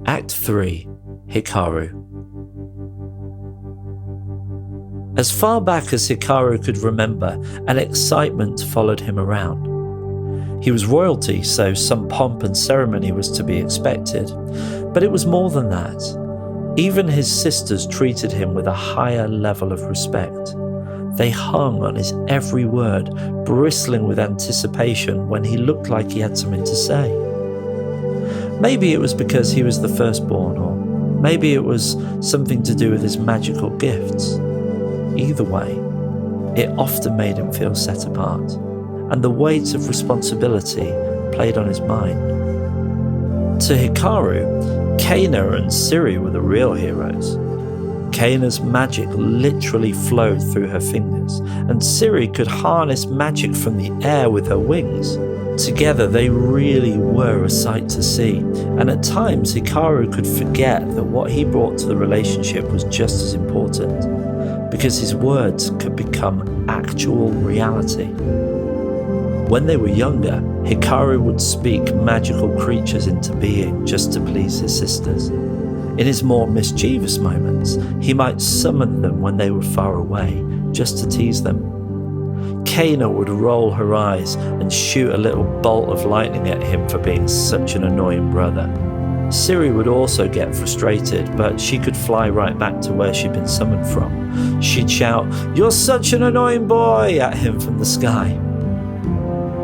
Act 3. Hikaru. As far back as Hikaru could remember, an excitement followed him around. He was royalty, so some pomp and ceremony was to be expected, but it was more than that. Even his sisters treated him with a higher level of respect. They hung on his every word, bristling with anticipation when he looked like he had something to say. Maybe it was because he was the firstborn, or maybe it was something to do with his magical gifts. Either way, it often made him feel set apart, and the weight of responsibility played on his mind. To Hikaru, Kana and Siri were the real heroes. Kana's magic literally flowed through her fingers, and Siri could harness magic from the air with her wings. Together they really were a sight to see, and at times Hikaru could forget that what he brought to the relationship was just as important, because his words could become actual reality. When they were younger, Hikaru would speak magical creatures into being just to please his sisters. In his more mischievous moments, he might summon them when they were far away, just to tease them. Kana would roll her eyes and shoot a little bolt of lightning at him for being such an annoying brother. Siri would also get frustrated, but she could fly right back to where she'd been summoned from. She'd shout, "You're such an annoying boy!" at him from the sky.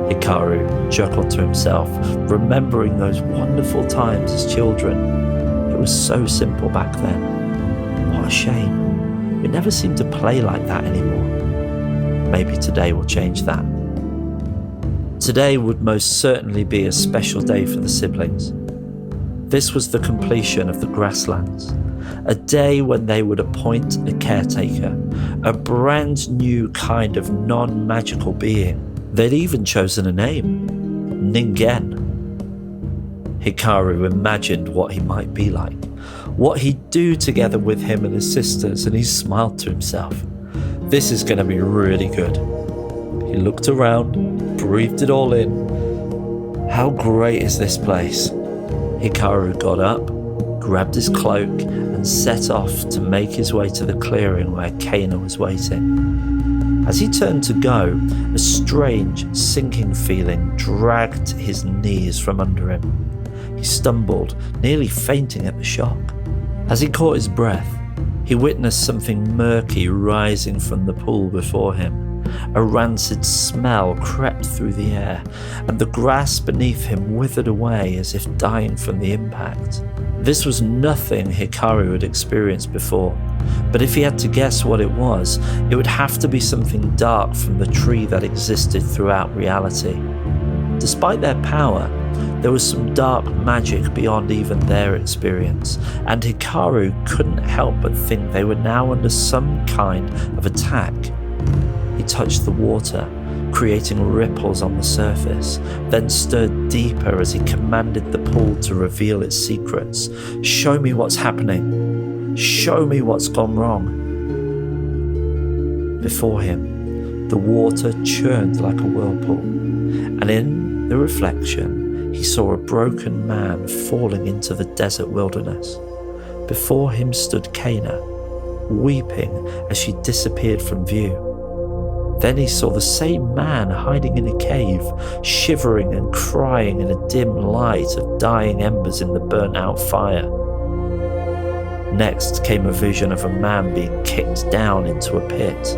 Hikaru chuckled to himself, remembering those wonderful times as children. It was so simple back then. What a shame. We never seem to play like that anymore. Maybe today will change that. Today would most certainly be a special day for the siblings. This was the completion of the grasslands, a day when they would appoint a caretaker, a brand new kind of non-magical being. They'd even chosen a name, Ningen. Hikaru imagined what he might be like, what he'd do together with him and his sisters, and he smiled to himself. This is going to be really good. He looked around, breathed it all in. How great is this place? Hikaru got up, grabbed his cloak, and set off to make his way to the clearing where Kana was waiting. As he turned to go, a strange, sinking feeling dragged his knees from under him. He stumbled, nearly fainting at the shock. As he caught his breath, he witnessed something murky rising from the pool before him. A rancid smell crept through the air, and the grass beneath him withered away as if dying from the impact. This was nothing Hikaru had experienced before, but if he had to guess what it would have to be something dark from the tree that existed throughout reality. Despite their power, there was some dark magic beyond even their experience, and Hikaru couldn't help but think they were now under some kind of attack. He touched the water, creating ripples on the surface, then stirred deeper as he commanded the pool to reveal its secrets. "Show me what's happening. Show me what's gone wrong." Before him, the water churned like a whirlpool, and in the reflection, he saw a broken man falling into the desert wilderness. Before him stood Kana, weeping as she disappeared from view. Then he saw the same man hiding in a cave, shivering and crying in a dim light of dying embers in the burnt-out fire. Next came a vision of a man being kicked down into a pit.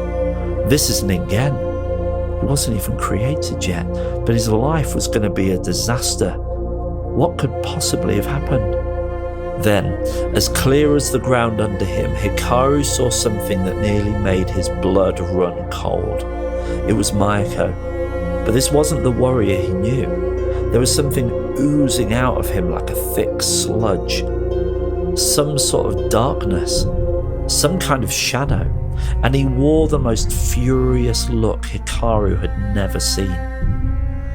This is Ningen. He wasn't even created yet, but his life was going to be a disaster. What could possibly have happened? Then, as clear as the ground under him, Hikaru saw something that nearly made his blood run cold. It was Mayako, but this wasn't the warrior he knew. There was something oozing out of him like a thick sludge. Some sort of darkness, some kind of shadow, and he wore the most furious look Hikaru had never seen.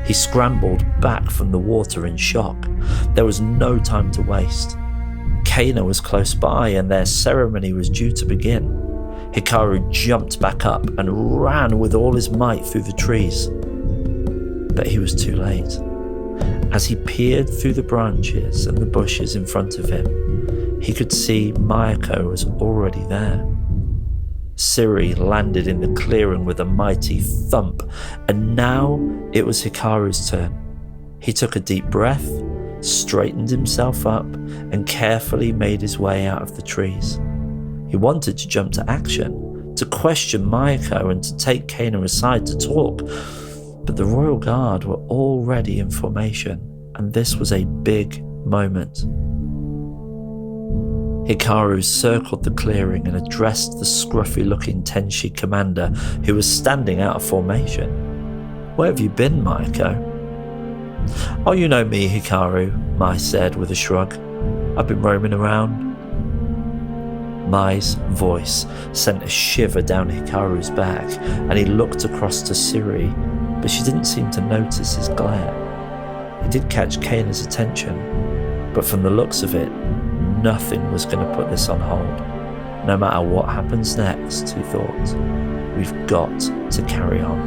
He scrambled back from the water in shock. There was no time to waste. Kana was close by and their ceremony was due to begin. Hikaru jumped back up and ran with all his might through the trees. But he was too late. As he peered through the branches and the bushes in front of him, he could see Mayako was already there. Siri landed in the clearing with a mighty thump, and now it was Hikaru's turn. He took a deep breath, straightened himself up, and carefully made his way out of the trees. He wanted to jump to action, to question Mayako and to take Kana aside to talk, but the Royal Guard were already in formation, and this was a big moment. Hikaru circled the clearing and addressed the scruffy-looking Tenshi commander who was standing out of formation. "Where have you been, Mayako?" "Oh, you know me, Hikaru," Mai said with a shrug. "I've been roaming around." Mai's voice sent a shiver down Hikaru's back, and he looked across to Siri, but she didn't seem to notice his glare. It did catch Kana's attention, but from the looks of it, nothing was going to put this on hold. No matter what happens next, he thought, we've got to carry on.